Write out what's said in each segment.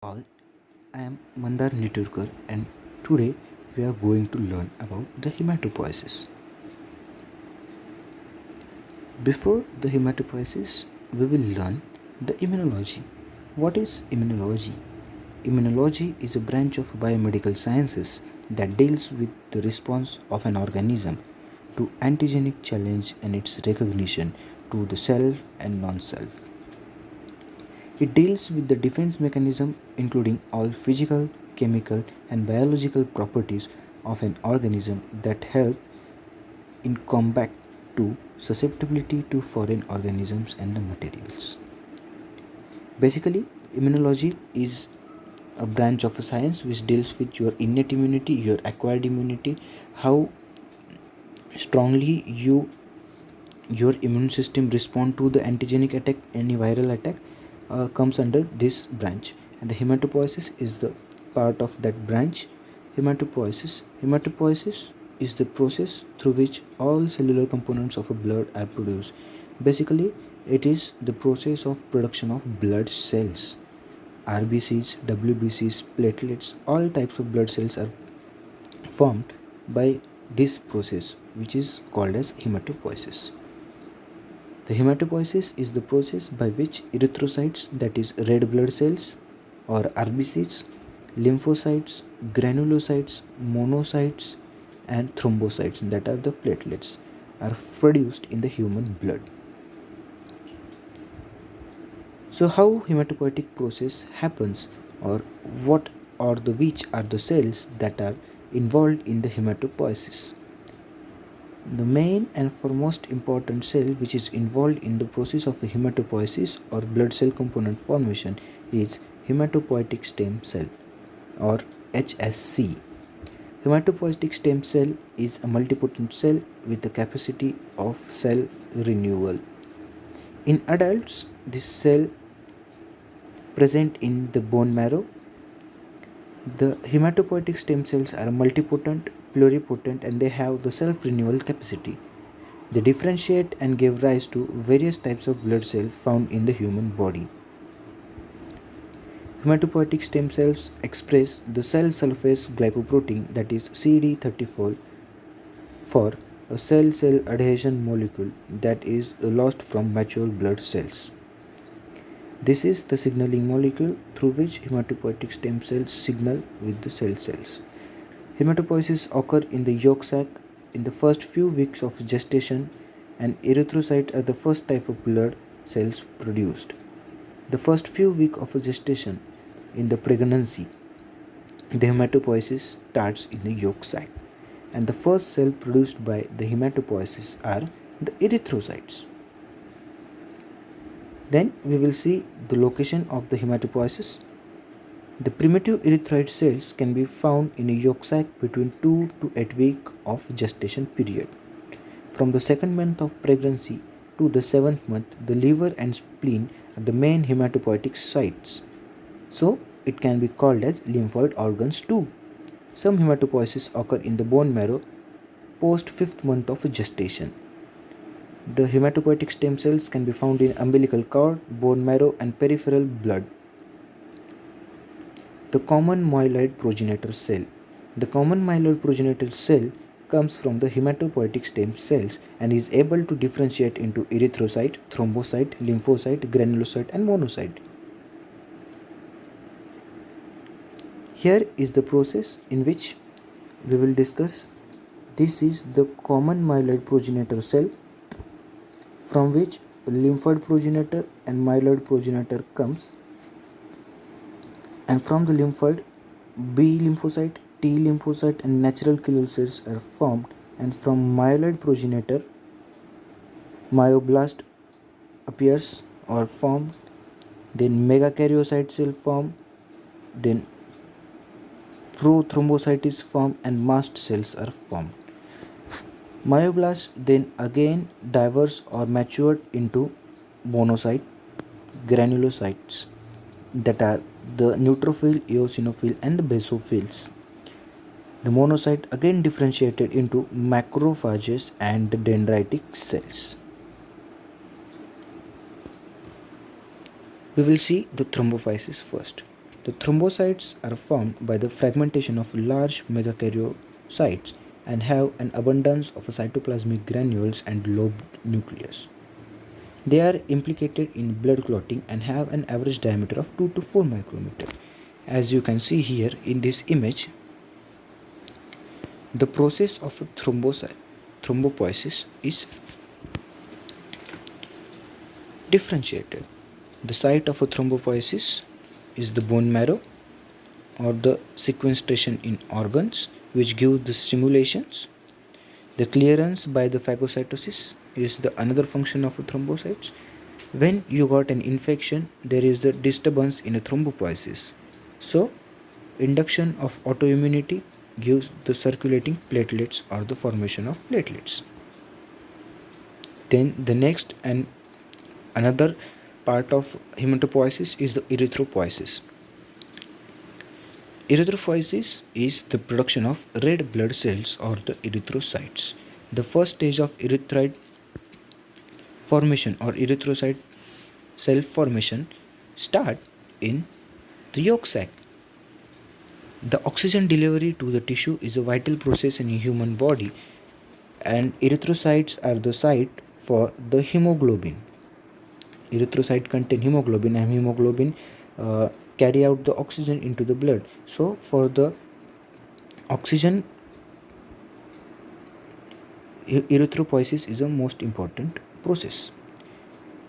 All, I am Mandar and today we are going to learn about the hematopoiesis. Before the hematopoiesis, we will learn the immunology. What is immunology? Immunology is a branch of biomedical sciences that deals with the response of an organism to antigenic challenge and its recognition to the self and non-self. It deals with the defense mechanism including all physical, chemical and biological properties of an organism that help in combat to susceptibility to foreign organisms and the materials. Basically, immunology is a branch of a science which deals with your innate immunity, your acquired immunity, how strongly your immune system respond to the antigenic attack, any viral attack comes under this branch, and the hematopoiesis is the part of that branch. Hematopoiesis is the process through which all cellular components of a blood are produced. Basically, it is the process of production of blood cells. RBCs, WBCs, platelets, all types of blood cells are formed by this process, which is called as hematopoiesis. The hematopoiesis is the process by which erythrocytes, that is red blood cells or RBCs, lymphocytes, granulocytes, monocytes and thrombocytes, that are the platelets, are produced in the human blood. So how hematopoietic process happens, or what or the which are the cells that are involved in the hematopoiesis? The main and foremost important cell which is involved in the process of hematopoiesis or blood cell component formation is hematopoietic stem cell or HSC. Hematopoietic stem cell is a multipotent cell with the capacity of self-renewal. In adults, this cell present in the bone marrow. The hematopoietic stem cells are multipotent, pluripotent, and they have the self-renewal capacity. They differentiate and give rise to various types of blood cells found in the human body. Hematopoietic stem cells express the cell surface glycoprotein, that is CD34, for a cell-cell adhesion molecule that is lost from mature blood cells. This is the signaling molecule through which hematopoietic stem cells signal with the cells. Hematopoiesis occur in the yolk sac in the first few weeks of gestation, and erythrocytes are the first type of blood cells produced. The first few weeks of gestation in the pregnancy, the hematopoiesis starts in the yolk sac, and the first cell produced by the hematopoiesis are the erythrocytes. Then we will see the location of the hematopoiesis. The primitive erythroid cells can be found in a yolk sac between 2 to 8 weeks of gestation period. From the second month of pregnancy to the 7th month, the liver and spleen are the main hematopoietic sites. So it can be called as lymphoid organs too. Some hematopoiesis occur in the bone marrow post 5th month of gestation. The hematopoietic stem cells can be found in umbilical cord, bone marrow and peripheral blood. The common myeloid progenitor cell. The common myeloid progenitor cell comes from the hematopoietic stem cells and is able to differentiate into erythrocyte, thrombocyte, lymphocyte, granulocyte and monocyte. Here is the process in which we will discuss. This is the common myeloid progenitor cell, from which lymphoid progenitor and myeloid progenitor comes, and from the lymphoid B lymphocyte, T lymphocyte and natural killer cells are formed, and from myeloid progenitor myoblast appears or formed, then megakaryocyte cell form, then prothrombocytes form and mast cells are formed. Myoblasts then again diverse or matured into monocyte, granulocytes, that are the neutrophil, eosinophil and the basophils. The monocyte again differentiated into macrophages and dendritic cells. We will see the thrombophysis first. The thrombocytes are formed by the fragmentation of large megakaryocytes and have an abundance of cytoplasmic granules and lobed nucleus. They are implicated in blood clotting and have an average diameter of 2 to 4 micrometer. As you can see here in this image, the process of thrombopoiesis is differentiated. The site of a thrombopoiesis is the bone marrow or the sequestration in organs which give the stimulations. The clearance by the phagocytosis is the another function of thrombocytes. When you got an infection, there is the disturbance in a thrombopoiesis. So, induction of autoimmunity gives the circulating platelets or the formation of platelets. Then the next and another part of hematopoiesis is the erythropoiesis. Erythropoiesis is the production of red blood cells or the erythrocytes. The first stage of erythroid formation or erythrocyte cell formation start in the yolk sac. The oxygen delivery to the tissue is a vital process in a human body, and erythrocytes are the site for the hemoglobin. Erythrocyte contain hemoglobin, and hemoglobin carry out the oxygen into the blood. So for the oxygen, erythropoiesis is a most important process.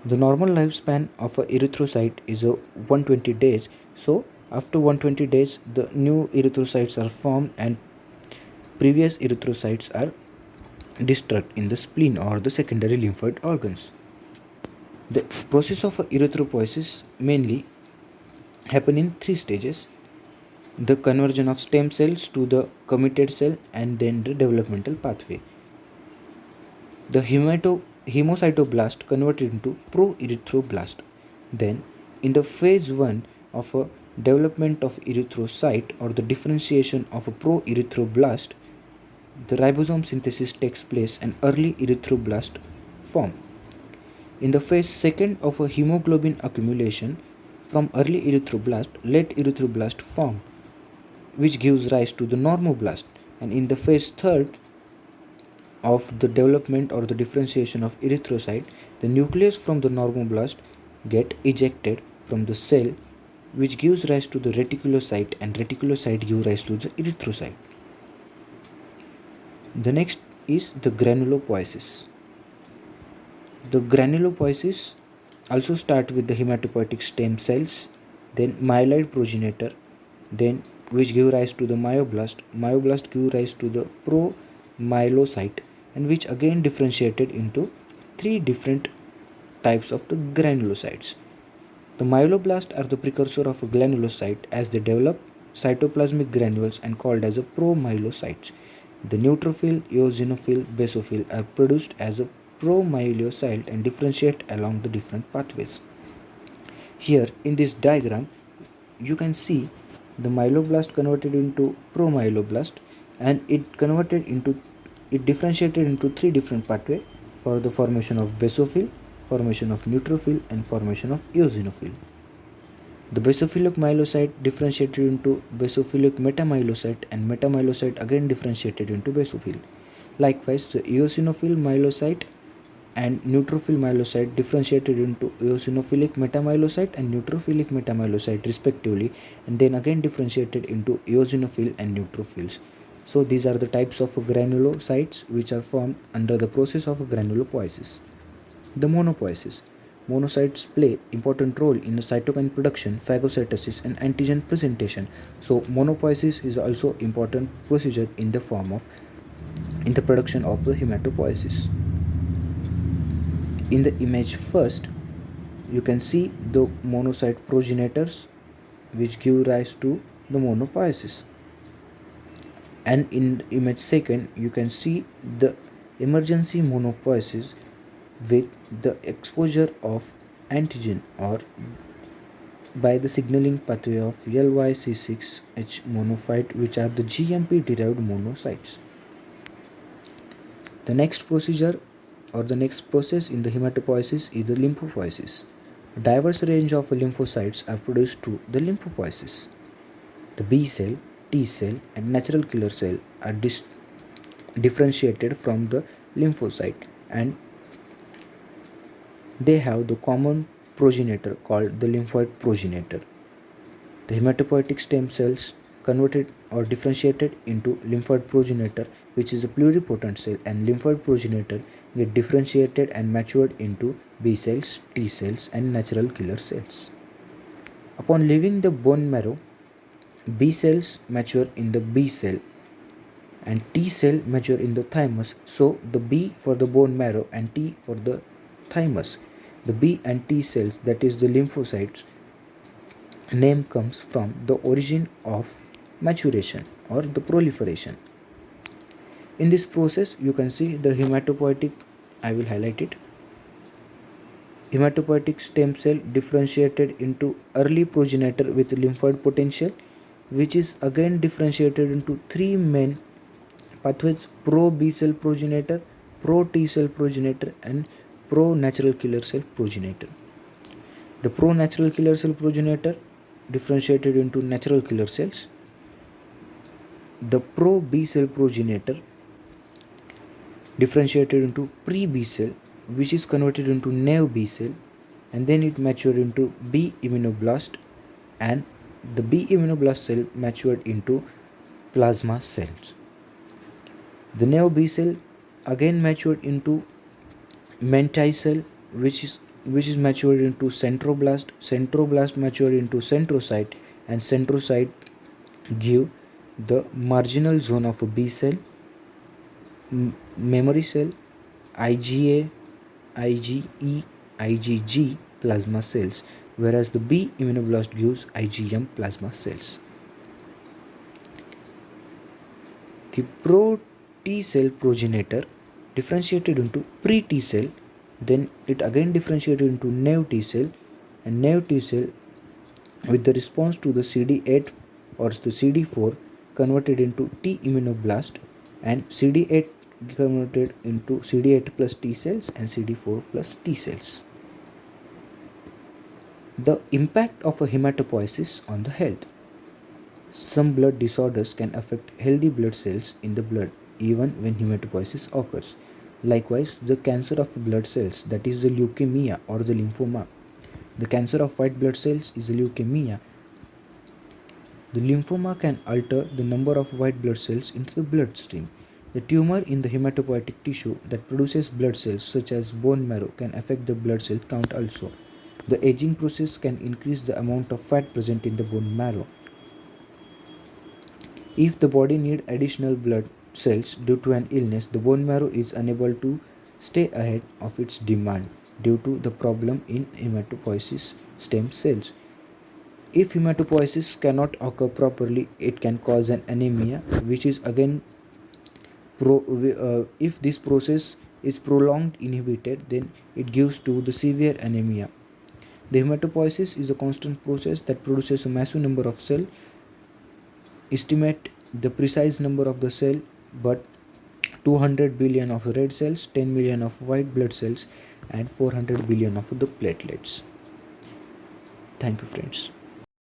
The normal lifespan of a erythrocyte is a 120 days. So after 120 days, the new erythrocytes are formed and previous erythrocytes are destroyed in the spleen or the secondary lymphoid organs. The process of erythropoiesis mainly happen in three stages: the conversion of stem cells to the committed cell and then the developmental pathway. The hemocytoblast converted into proerythroblast. Then in the phase 1 of a development of erythrocyte or the differentiation of a proerythroblast, the ribosome synthesis takes place and early erythroblast form. In the phase 2nd of a hemoglobin accumulation from early erythroblast, late erythroblast form, which gives rise to the normoblast. And in the phase 3rd of the development or the differentiation of erythrocyte, the nucleus from the normoblast get ejected from the cell, which gives rise to the reticulocyte, and reticulocyte give rise to the erythrocyte. The next is the granulopoiesis. The granulopoiesis also start with the hematopoietic stem cells, then myeloid progenitor, then which give rise to the myoblast. Myoblast give rise to the promyelocyte, and which again differentiated into three different types of the granulocytes. The myeloblasts are the precursor of a granulocyte as they develop cytoplasmic granules and called as a promyelocytes. The neutrophil, eosinophil, basophil are produced as a promyelocyte and differentiate along the different pathways. Here in this diagram, you can see the myeloblast converted into promyeloblast, and it differentiated into three different pathways for the formation of basophil, formation of neutrophil, and formation of eosinophil. The basophilic myelocyte differentiated into basophilic metamyelocyte, and metamyelocyte again differentiated into basophil. Likewise, the eosinophil myelocyte and neutrophil myelocyte differentiated into eosinophilic metamyelocyte and neutrophilic metamyelocyte respectively, and then again differentiated into eosinophil and neutrophils. So these are the types of granulocytes which are formed under the process of granulopoiesis. The monopoiesis. Monocytes play important role in cytokine production, phagocytosis, and antigen presentation. So monopoiesis is also important procedure in the production of the hematopoiesis. In the image first, you can see the monocyte progenitors which give rise to the monopoiesis, and in the image second you can see the emergency monopoiesis with the exposure of antigen or by the signaling pathway of LYC6H monophyte, which are the GMP derived monocytes. The next procedure or the next process in the hematopoiesis is the lymphopoiesis. A diverse range of lymphocytes are produced through the lymphopoiesis. The B cell, T cell, and natural killer cell are differentiated from the lymphocyte, and they have the common progenitor called the lymphoid progenitor. The hematopoietic stem cells converted or differentiated into lymphoid progenitor, which is a pluripotent cell, and lymphoid progenitor get differentiated and matured into B cells, T cells, and natural killer cells. Upon leaving the bone marrow, B cells mature in the B cell and T cell mature in the thymus. So the B for the bone marrow and T for the thymus. The B and T cells, that is the lymphocytes, name comes from the origin of maturation or the proliferation. In this process, you can see the hematopoietic, I will highlight it. Hematopoietic stem cell differentiated into early progenitor with lymphoid potential, which is again differentiated into three main pathways: pro B cell progenitor, pro T cell progenitor, and pro natural killer cell progenitor. The pro natural killer cell progenitor differentiated into natural killer cells. The pro B cell progenitor differentiated into pre B cell, which is converted into naive B cell, and then it matured into B immunoblast, and the B immunoblast cell matured into plasma cells. The naive B cell again matured into Mentai cell, which is matured into centroblast. Centroblast matured into centrocyte, and centrocyte give the marginal zone of a B cell, memory cell, IgA, IgE, IgG plasma cells, whereas the B immunoblast gives IgM plasma cells. The pro T cell progenitor differentiated into pre T cell, then it again differentiated into naive T cell, and naive T cell with the response to the CD8 or the CD4 converted into T immunoblast, and CD8 converted into CD8 plus T cells and CD4 plus T cells. The impact of a hematopoiesis on the health. Some blood disorders can affect healthy blood cells in the blood even when hematopoiesis occurs. Likewise, the cancer of blood cells, that is the leukemia or the lymphoma. The cancer of white blood cells is the leukemia. The lymphoma can alter the number of white blood cells into the bloodstream. The tumor in the hematopoietic tissue that produces blood cells, such as bone marrow, can affect the blood cell count also. The aging process can increase the amount of fat present in the bone marrow. If the body needs additional blood cells due to an illness, the bone marrow is unable to stay ahead of its demand due to the problem in hematopoiesis stem cells. If hematopoiesis cannot occur properly, it can cause an anemia, which is again if this process is prolonged inhibited, then it gives to the severe anemia. The hematopoiesis is a constant process that produces a massive number of cells. Estimate the precise number of the cell, but 200 billion of red cells, 10 million of white blood cells, and 400 billion of the platelets. Thank you, friends.